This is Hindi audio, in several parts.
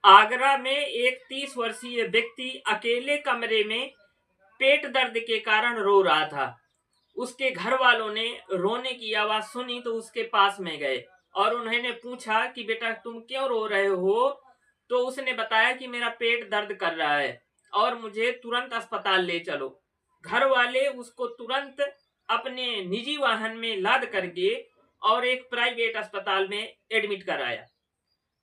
आगरा में एक 30 वर्षीय व्यक्ति अकेले कमरे में पेट दर्द के कारण रो रहा था। उसके घर वालों ने रोने की आवाज सुनी तो उसके पास में गए और उन्होंने पूछा कि बेटा तुम क्यों रो रहे हो। तो उसने बताया कि मेरा पेट दर्द कर रहा है और मुझे तुरंत अस्पताल ले चलो। घर वाले उसको तुरंत अपने निजी वाहन में लाद करके और एक प्राइवेट अस्पताल में एडमिट कराया।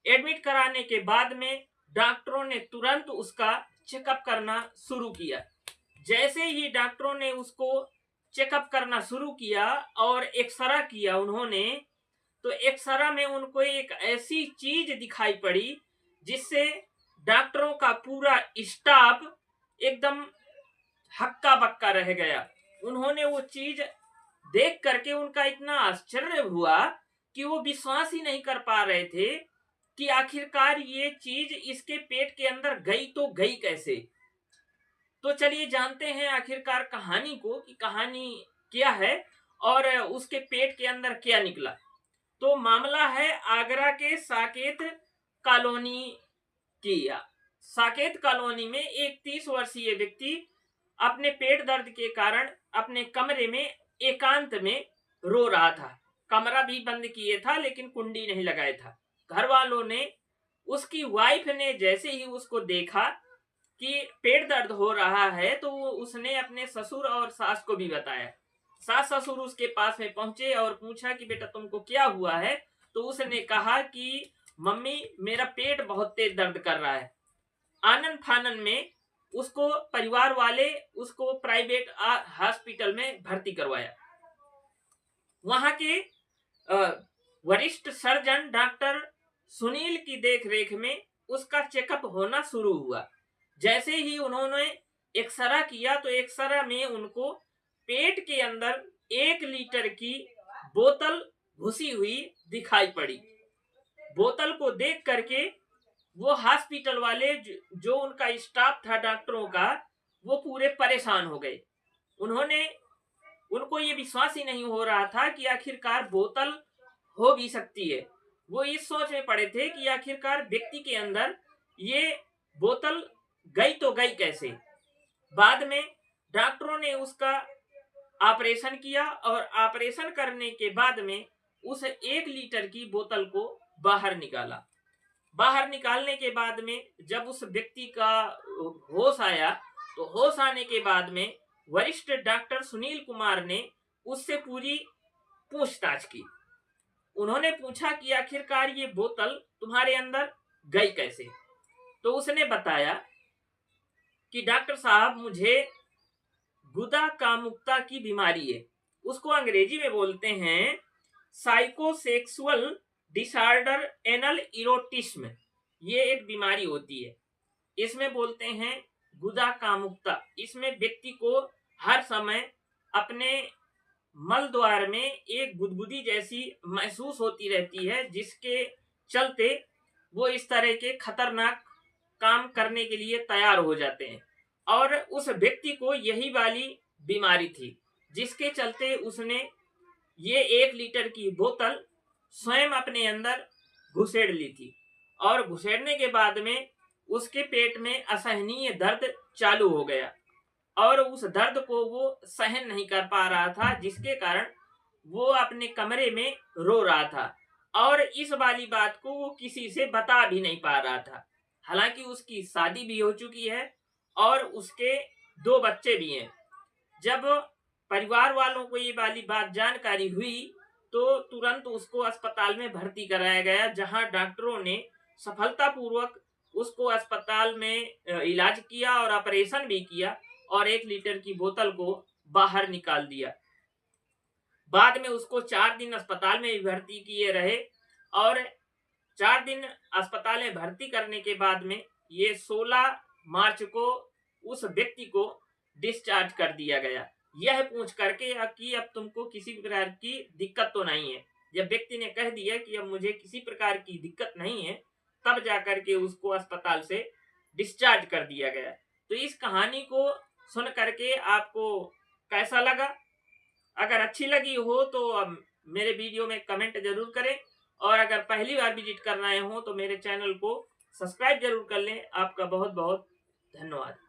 एडमिट कराने के बाद में डॉक्टरों ने तुरंत उसका चेकअप करना शुरू किया। जैसे ही डॉक्टरों ने उसको चेकअप करना शुरू किया और एक्सरा किया उन्होंने, तो एक्सरा में उनको एक ऐसी चीज दिखाई पड़ी जिससे डॉक्टरों का पूरा स्टाफ एकदम हक्का बक्का रह गया। उन्होंने वो चीज देख करके उनका इतना आश्चर्य हुआ कि वो विश्वास ही नहीं कर पा रहे थे कि आखिरकार ये चीज इसके पेट के अंदर गई तो गई कैसे। तो चलिए जानते हैं आखिरकार कहानी को कि कहानी क्या है और उसके पेट के अंदर क्या निकला। तो मामला है आगरा के साकेत कॉलोनी की। साकेत कॉलोनी में एक 30 वर्षीय व्यक्ति अपने पेट दर्द के कारण अपने कमरे में एकांत में रो रहा था। कमरा भी बंद किए था लेकिन कुंडी नहीं लगाया था। घर वालों ने, उसकी वाइफ ने जैसे ही उसको देखा कि पेट दर्द हो रहा है तो उसने अपने ससुर और सास को भी बताया। सास ससुर उसके पास में पहुंचे और पूछा कि बेटा तुमको क्या हुआ है। तो उसने कहा कि मम्मी मेरा पेट बहुत तेज दर्द कर रहा है। आनंद फानन में उसको परिवार वाले उसको प्राइवेट हॉस्पिटल में भर्ती करवाया। वहां के वरिष्ठ सर्जन डॉक्टर सुनील की देखरेख में उसका चेकअप होना शुरू हुआ। जैसे ही उन्होंने एक्सरा किया तो एक्सरा में उनको पेट के अंदर 1 लीटर की बोतल घुसी हुई दिखाई पड़ी। बोतल को देख करके वो हॉस्पिटल वाले जो उनका स्टाफ था डॉक्टरों का, वो पूरे परेशान हो गए। उनको ये विश्वास ही नहीं हो रहा था कि आखिरकार बोतल हो भी सकती है। वो इस सोच में पड़े थे कि आखिरकार व्यक्ति के अंदर ये बोतल गई तो गई कैसे। बाद में डॉक्टरों ने उसका ऑपरेशन किया और ऑपरेशन करने के बाद में उस 1 लीटर की बोतल को बाहर निकाला। बाहर निकालने के बाद में जब उस व्यक्ति का होश आया तो होश आने के बाद में वरिष्ठ डॉक्टर सुनील कुमार ने उससे पूरी पूछताछ की। उन्होंने पूछा कि आखिरकार ये बोतल तुम्हारे अंदर गई कैसे। तो उसने बताया कि डॉक्टर साहब मुझे गुदा कामुकता की बीमारी है। उसको अंग्रेजी में बोलते हैं साइकोसेक्सुअल डिसऑर्डर एनल इरोटिज्म। ये एक बीमारी होती है। इसमें बोलते हैं गुदा कामुकता। इसमें व्यक्ति को हर समय अपने मल द्वार में एक गुदगुदी जैसी महसूस होती रहती है, जिसके चलते वो इस तरह के खतरनाक काम करने के लिए तैयार हो जाते हैं। और उस व्यक्ति को यही वाली बीमारी थी, जिसके चलते उसने ये 1 लीटर की बोतल स्वयं अपने अंदर घुसेड़ ली थी। और घुसेड़ने के बाद में उसके पेट में असहनीय दर्द चालू हो गया और उस दर्द को वो सहन नहीं कर पा रहा था, जिसके कारण वो अपने कमरे में रो रहा था और इस वाली बात को वो किसी से बता भी नहीं पा रहा था। हालांकि उसकी शादी भी हो चुकी है और उसके 2 बच्चे भी हैं। जब परिवार वालों को ये वाली बात जानकारी हुई तो तुरंत उसको अस्पताल में भर्ती कराया गया, जहां डॉक्टरों ने सफलतापूर्वक उसको अस्पताल में इलाज किया और ऑपरेशन भी किया और 1 लीटर की बोतल को बाहर निकाल दिया। बाद में उसको 4 दिन अस्पताल में भर्ती किए रहे और 4 दिन अस्पताल में भर्ती करने के बाद में ये 16 मार्च को उस व्यक्ति को डिस्चार्ज कर दिया गया, यह पूछ करके कि अब तुमको किसी प्रकार की दिक्कत तो नहीं है। जब व्यक्ति ने कह दिया कि अब मुझे किसी प्रकार की दिक्कत नहीं है, तब जाकर के उसको अस्पताल से डिस्चार्ज कर दिया गया। तो इस कहानी को सुन करके आपको कैसा लगा? अगर अच्छी लगी हो तो मेरे वीडियो में कमेंट जरूर करें और अगर पहली बार विजिट कर रहे हो तो मेरे चैनल को सब्सक्राइब जरूर कर लें। आपका बहुत बहुत धन्यवाद।